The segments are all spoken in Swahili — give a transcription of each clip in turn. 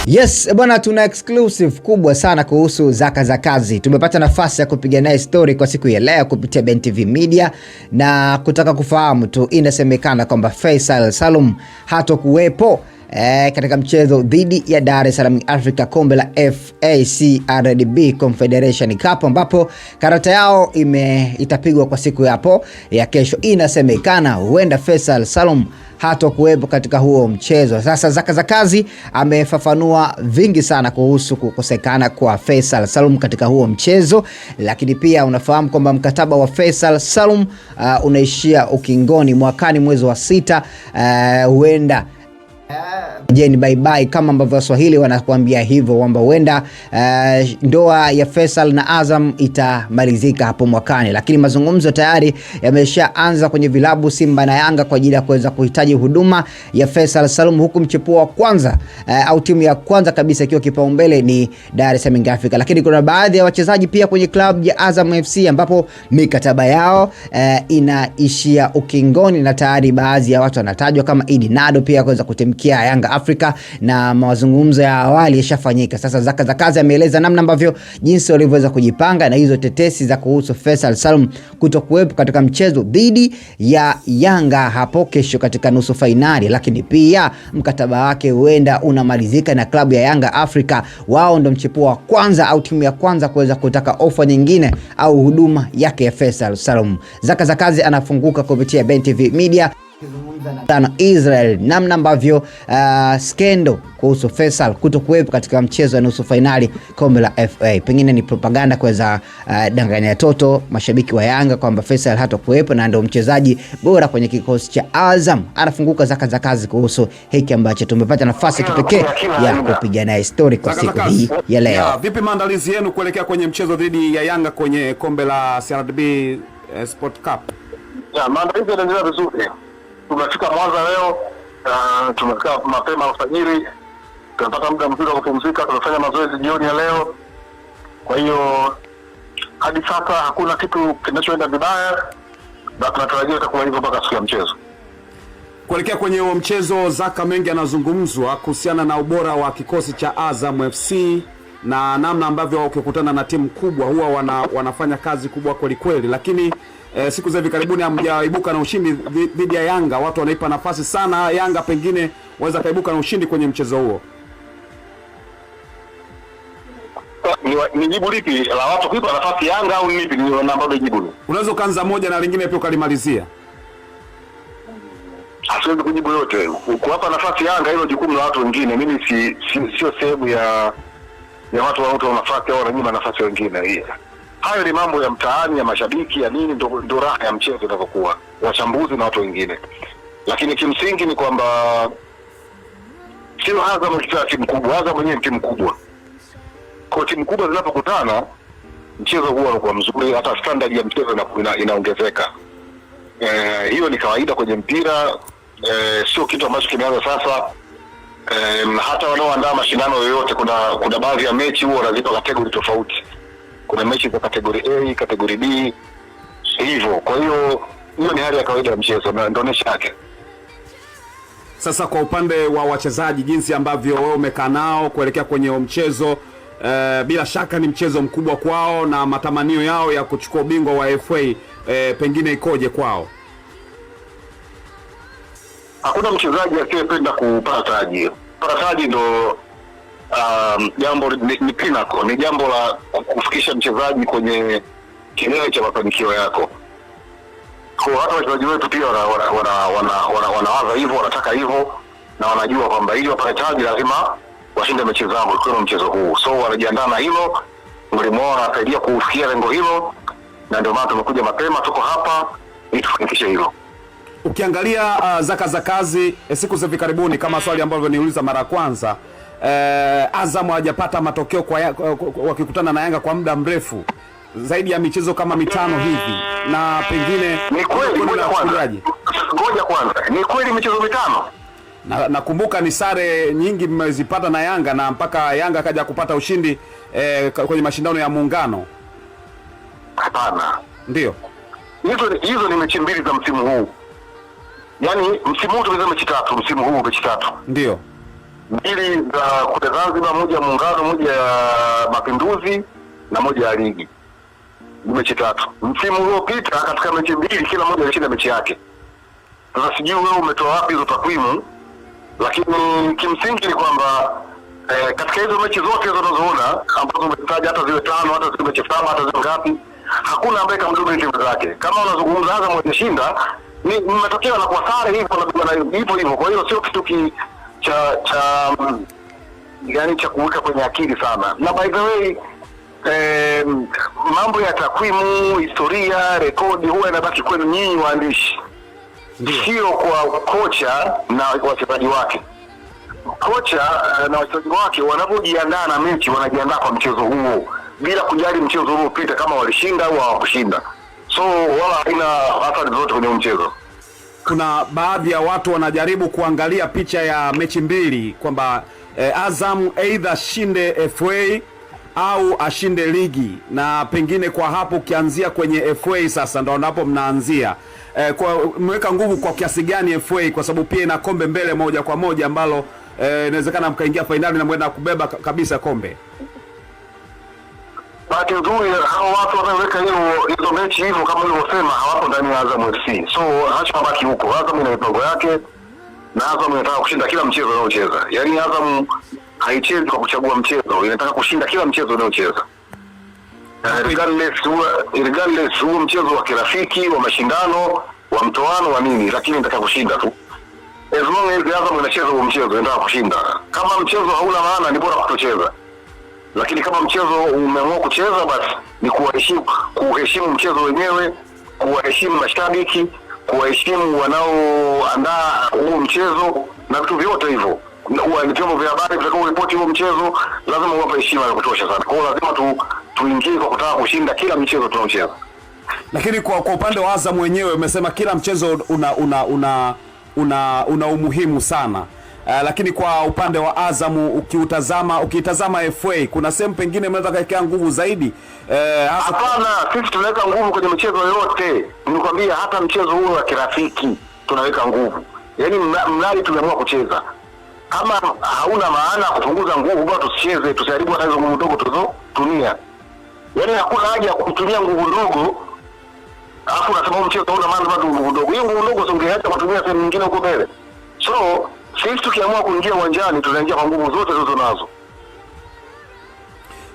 Yes, bwana, tuna exclusive kubwa sana kuhusu Zaka za kazi. Tumepata nafasi ya kupiga naye story kwa siku ya leo kupitia BenTV Media, na kutaka kufahamu tu, inasemekana kwamba Faisal Salum hatokuwepo katika mchezo dhidi ya Dar es Salaam Africa kombe la FACRDB Confederation Cup, ambapo karata yao itapigwa kwa siku hapo ya kesho. Inasemekana huenda Faisal Salum hatokuwepo katika huo mchezo. Sasa Zaka za kazi amefafanua vingi sana kuhusu kukosekana kwa Faisal Salum katika huo mchezo, lakini pia unafahamu kwamba mkataba wa Faisal Salum unaishia ukingoni mwakani mwezi wa 6. Huenda Jeni bye bye kama ambavyo Waswahili wanakuambia hivyo, kwamba huenda ndoa ya Faisal na Azam itamalizika hapo mwakani, lakini mazungumzo tayari yameshaanza kwenye vilabu Simba na Yanga kwa ajili ya kuweza kuhitaji huduma ya Faisal Salum, huku mchepuo wa kwanza au timu ya kwanza kabisa ikiwa kipaumbele ni Dar es Salaam Africa. Lakini kuna baadhi ya wachezaji pia kwenye klabu ya Azam FC ambapo mikataba yao inaishia ukingoni, na tayari baadhi ya watu wanatajwa kama Idi Nado pia kuweza kutimkia Yanga Africa, na mazungumzo ya awali yashafanyika. Sasa Zaka za kazi ameeleza namna ambavyo jinsi walivyoweza kujipanga na hizo tetesi za kuhusu Faisal Salum kutokuwepo katika mchezo dhidi ya Yanga hapo kesho katika nusu fainali, lakini pia mkataba wake huenda unamalizika na klabu ya Yanga Africa. Wao ndio mchepuo wa kwanza au timu ya kwanza kuweza kutaka ofa nyingine au huduma yake ya Faisal Salum. Zaka za kazi anafunguka kupitia BenTV Media na Israel namna ambavyo skendo kuhusu Faisal kutokuwepo katika mchezo wa nusu finali kombe la FA pengine ni propaganda kuweza danganya toto mashabiki wa Yanga kwamba Faisal hatakuwepo na ndio mchezaji bora kwenye kikosi cha Azam. Anafunguka Zaka za kazi kuhusu hiki ambacho tumepata nafasi kipekee ya kupiga naye story kwa siku hii ya leo. Vipi maandalizi yenu kuelekea kwenye mchezo dhidi ya Yanga kwenye kombe la CRDB Sport Cup? Maandalizi yanaendelea vizuri. Tumefika Mwanza leo, tumefika mapema alfajiri, tunapata muda mzuri wa kupumzika, tunafanya mazoezi jioni ya leo. Kwa hiyo hadi sasa hakuna kitu kinachoenda vibaya, na tunatarajia itakuwa hivyo mpaka siku ya mchezo. Kuelekea kwenye huo mchezo, Zaka, mengi yanazungumzwa kuhusiana na ubora wa kikosi cha Azam FC na namna ambavyo ukikutana na timu kubwa huwa wanafanya kazi kubwa kweli kweli, lakini siku za hivi karibuni hamjaibuka na ushindi dhidi ya Yanga. Watu wanaipa nafasi sana Yanga pengine waweza kaibuka na ushindi kwenye mchezo huo. Ni jibu lipi la watu kuipa nafasi Yanga au nipi? Ni namba ndio jibu. Unaweza kuanza moja na lingine pia ukalimalizia. Asiwezi kujibu yote. Kuwapa nafasi Yanga hilo jukumu la watu wengine. Mimi sio sehemu ya watu wanaotoa nafasi au wananyima nafasi wengine. Hayo ni mambo ya mtaani, ya mashabiki, ya nini, ndo raha ya mchezo inapokuwa, wachambuzi na watu wengine. Lakini kimsingi ni kwamba sio Azam ni timu kubwa, Azam mwenyewe ni timu kubwa. Kwa timu kubwa zinapokutana, mchezo huwa unakuwa mzuri, hata standard ya mchezo inaongezeka. Hiyo ni kawaida kwenye mpira, sio kitu ambacho kimeanza sasa. Hata wanaoandaa mashindano yoyote, kuna baadhi ya mechi huwa wanazipa kategori tofauti. Kuna mechi za kategori A, kategori B, hivyo. Kwa hiyo ni hali ya kawaida ya mchezo na ndio nesha yake. Sasa kwa upande wa wachezaji, jinsi ambavyo wewe umekaa nao kuelekea kwenye mchezo, bila shaka ni mchezo mkubwa kwao na matamanio yao ya kuchukua ubingwa wa FA pengine ikoje kwao? Hakuna mchezaji asiyependa kupata taji. Kupata taji ndo jambo ni pinnacle, ni jambo la kufikisha mchezaji kwenye kilele cha mafanikio yako. Kwa hata wachezaji wetu pia wanawaza hivyo, wanataka hivyo, na wanajua kwamba ili wapate taji lazima washinde mechi zao kwa mchezo huu. So wanajiandaa na hilo, mwalimu wao anasaidia kufikia lengo hilo, na ndio maana tumekuja mapema, tuko hapa ili tufanikishe hilo. Ukiangalia Zaka za kazi siku za hivi karibuni, kama swali ambalo niuliza mara kwanza, Azam hajapata matokeo wakikutana na Yanga kwa muda mrefu, zaidi ya michezo kama 5 hivi, na pengine ni kweli. Ngoja kwanza, ni kweli michezo 5? Nakumbuka ni sare nyingi mmezipata na Yanga, na mpaka Yanga kaja kupata ushindi kwenye mashindano ya Muungano. Hapana, ndio hizo ni mechi 2 za msimu huu. Yaani msimu huu tumecheza mechi 3, msimu huu mechi 3. Ndio. mbili za kule Zanzibar, moja ya Muungano, moja ya Mapinduzi na moja ya Ligi. Ni mechi 3. Msimu uliopita katika mechi 2 kila mmoja alishinda mechi yake. Sasa sijui wewe umetoa wapi hizo takwimu, lakini kimsingi ni kwamba katika hizo mechi zote hizo unazoona ambazo umetaja, hata ziwe 5 hata ziwe mechi 7 hata ziwe ngapi, hakuna ambaye kamdumini timu zake. Kama unazungumza Azam ameshinda, ni matokeo na kwa sare hivyo. Kwa hiyo sio kitu cha kuweka kwenye akili sana. Na by the way, mambo ya takwimu, historia, rekodi huwa inabaki kwenu nyinyi waandishi, sio kwa kocha na wachezaji wake. Kocha na wachezaji wake wanapojiandaa na mechi wanajiandaa kwa mchezo huo bila kujali mchezo uliopita kama walishinda au hawakushinda. So wala haina athari zote kwenye mchezo. Kuna baadhi ya watu wanajaribu kuangalia picha ya mechi mbili kwamba Azam either ashinde FA au ashinde ligi, na pengine kwa hapo ukianzia kwenye FA sasa ndo hapo mnaanzia. Kwa mmeweka nguvu kwa kiasi gani FA, kwa sababu pia ina kombe mbele moja kwa moja ambalo inawezekana mkaingia finali na mwenda kubeba kabisa kombe. Bahati nzuri hao watu wanaweka hizo mechi hivyo kama ulivyosema hawapo ndani ya Azam FC. So hachobaki huko. Azam ina mipango yake na Azam inataka kushinda kila mchezo anaocheza. Yaani Azam haichezi kwa kuchagua mchezo, inataka kushinda kila mchezo anaocheza. Regardless huo mchezo wa kirafiki, wa mashindano, wa mtoano, wa nini, lakini inataka kushinda tu. As long as Azam inacheza huo mchezo inataka kushinda. Kama mchezo hauna maana ni bora kutocheza. Lakini kama mchezo umeamua kucheza, basi ni kuheshimu mchezo wenyewe, kuwaheshimu mashabiki, kuwaheshimu wanaoandaa huo mchezo na vitu vyote hivyo. Vyombo vya habari vitakao ripoti huo mchezo lazima uwape heshima ya kutosha sana. Kwa hiyo lazima tuingie kwa kutaka kushinda kila mchezo tunaocheza. Lakini kwa upande wa Azam wenyewe umesema kila mchezo una umuhimu sana. Lakini kwa upande wa Azam ukitazama FA kuna sehemu pengine mnaweza kaekea nguvu zaidi. Hapana, sisi tunaweka nguvu kwenye michezo yote. Nimekwambia hata mchezo huo wa kirafiki tunaweka nguvu. Yaani mradi tumeamua kucheza. Kama hauna maana kupunguza nguvu bado tusicheze, tusiharibu hata hizo nguvu ndogo tulizotumia. Yaani hakuna haja ya kutumia nguvu ndogo. Alafu unasema mchezo hauna maana bado nguvu ndogo. Hiyo nguvu ndogo ungeacha kutumia sehemu nyingine huko mbele. So sisi tukiamua kuingia uwanjani tunaingia kwa nguvu zote tulizonazo.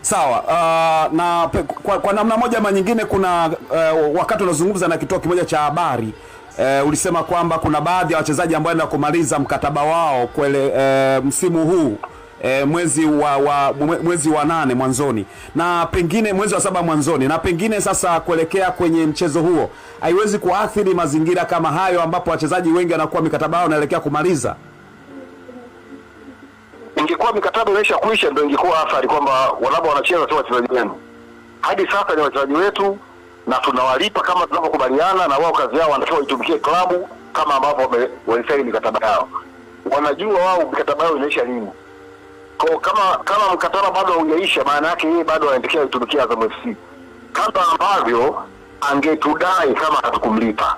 Sawa. Na kwa namna moja ama nyingine kuna wakati unazungumza na kituo kimoja cha habari ulisema kwamba kuna baadhi ya wachezaji ambao wanaenda kumaliza mkataba wao msimu huu mwezi wa 8 mwanzoni, na pengine mwezi wa 7 mwanzoni, na pengine sasa kuelekea kwenye mchezo huo haiwezi kuathiri mazingira kama hayo ambapo wachezaji wengi wanakuwa mikataba yao inaelekea kumaliza. Ingekuwa mikataba imesha kuisha ndio ingekuwa athari kwamba wanapo wanacheza tu wachezaji wenu. Hadi sasa ni wachezaji wetu na tunawalipa kama tunavyokubaliana, na wao kazi yao wanatakiwa itumikie klabu kama ambavyo walisaini mikataba yao. Wanajua wao mikataba yao inaisha lini. Kwa kama mkataba bado haujaisha, maana yake yeye bado anaendelea kutumikia Azam FC. Kama ambavyo angetudai kama hatukumlipa.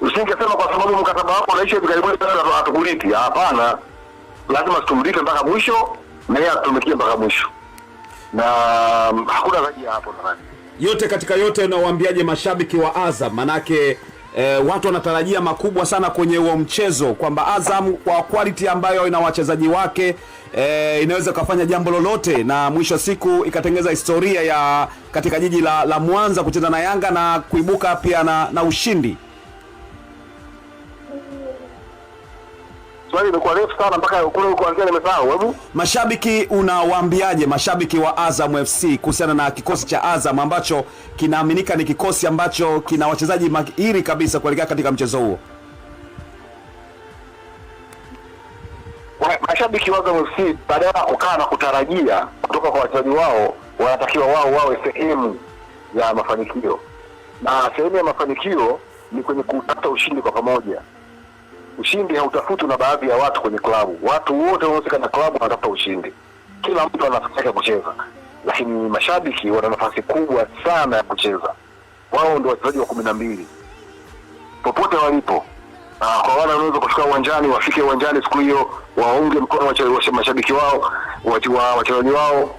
Usingesema kwa sababu mkataba wako unaisha hivi karibuni sasa hatukulipi. Hapana. Lazima tumlipe mpaka mwisho na yeye atumikie mpaka mwisho. Na hakuna zaidi hapo nadhani. Yote katika yote, unawaambiaje mashabiki wa Azam? Manake watu wanatarajia makubwa sana kwenye huo mchezo, kwamba Azam kwa quality ambayo ina wachezaji wake inaweza kufanya jambo lolote na mwisho siku ikatengeza historia ya katika jiji la Mwanza kucheza na Yanga na kuibuka pia na ushindi. Swali limekuwa refu sana mpaka kule kuanzia nimesahau. Hebu mashabiki, unawaambiaje mashabiki wa Azam FC kuhusiana na kikosi cha Azam ambacho kinaaminika ni kikosi ambacho kina wachezaji mahiri kabisa kuelekea katika mchezo huo? Mashabiki wa Azam FC badala ya kukaa na kutarajia kutoka kwa wachezaji wao, wanatakiwa wao wawe sehemu ya mafanikio. Na sehemu ya mafanikio ni kwenye kutafuta ushindi kwa pamoja. Ushindi hautafutwi na baadhi ya watu kwenye klabu. Watu wote wanaohusika na klabu wanatafuta ushindi. Kila mtu ana nafasi yake kucheza. Lakini mashabiki wana nafasi kubwa sana ya kucheza. Wao ndio wachezaji wa 12. Popote walipo. Kwa wale wanaweza kufika uwanjani, wafike uwanjani siku hiyo, waunge mkono mashabiki wao, wachezaji wao.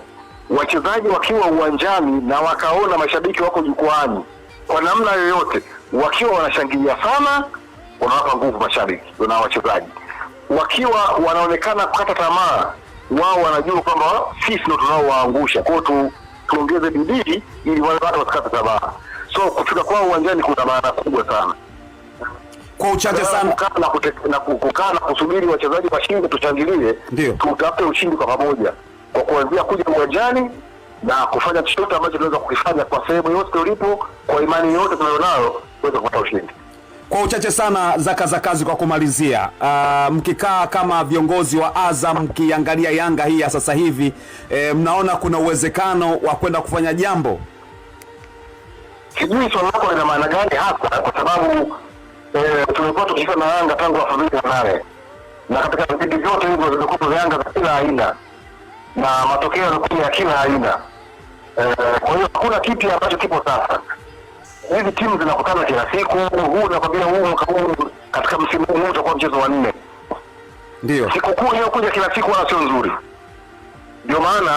Wachezaji wakiwa uwanjani na wakaona mashabiki wako jukwani kwa namna yoyote, wakiwa wanashangilia sana, wanawapa nguvu mashabiki na wachezaji. Wakiwa wanaonekana kukata tamaa, wao wanajua kwamba sisi ndio tunaowaangusha. Kwa hiyo tuongeze bidii ili wale watu wasikate tamaa. So kufika kwao uwanjani kuna maana kubwa sana. Kwa uchache sana kukaa na kusubiri wachezaji washinde tushangilie, tutafute ushindi kwa pamoja, kwa kuanzia kuja uwanjani na kufanya chochote ambacho tunaweza kukifanya kwa sehemu yote ulipo, kwa imani yote tunayonayo kuweza kupata ushindi. Kwa uchache sana, Zaka za kazi, kwa kumalizia, mkikaa kama viongozi wa Azam mkiangalia Yanga hii ya sasa hivi, mnaona kuna uwezekano wa kwenda kufanya jambo? Sijui swali lako lina maana gani hasa, kwa sababu tumekuwa tukifika na Yanga tangu 2008 na katika vipindi vyote hivyo zilikuwa za Yanga za kila aina na matokeo yalikuwa ya kila aina. Kwa hiyo hakuna kitu ambacho kipo sasa. Hizi timu zinakutana kila siku. Huu nakwambia, huu katika msimu huu utakuwa mchezo wa 4. Ndio sikukuu hiyo kuja kila siku wala sio nzuri. Ndio maana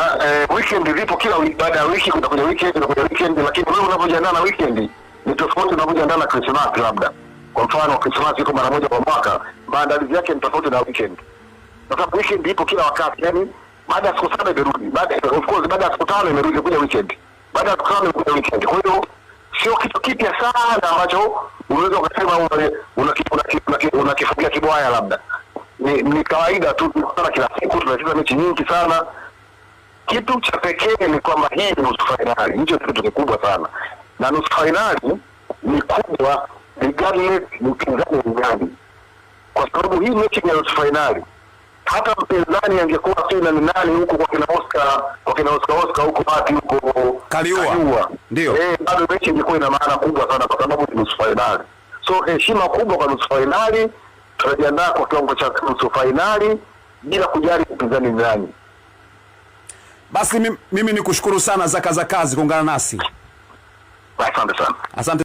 weekend zipo kila wiki, baada ya wiki kuna weekend, lakini wewe unapojiandaa na weekend ni tofauti unapojiandaa na Christmas. Labda kwa mfano Christmas iko mara moja kwa mwaka, maandalizi yake ni tofauti na weekend. Sasa weekend ipo kila wakati, yani baada ya siku 7 imerudi, baada ya siku 5 imerudi kuja weekend, baada ya siku 5 kuja weekend. Kwa hiyo sio kitu kipya sana ambacho unaweza kusema unakifungia kibwaya. Labda ni kawaida tu, tunakutana kila siku, tunacheza mechi nyingi sana. Kitu cha pekee ni kwamba hii ni nusu finali. Hicho kitu kikubwa sana, na nusu finali ni kubwa regardless ni mpinzani ni nani, kwa sababu hii mechi ni nusu finali. Hata mpinzani angekuwa si na nani huko kwa kina Oscar huko wapi huko Kaliua, ndio bado mechi ingekuwa ina maana kubwa sana, kwa sababu ni nusu finali. So heshima kubwa kwa nusu finali, tunajiandaa kwa kiwango cha nusu finali bila kujali mpinzani ni nani. Basi mimi nikushukuru sana Zaka za kazi kuungana nasi. Asante sana. Asante.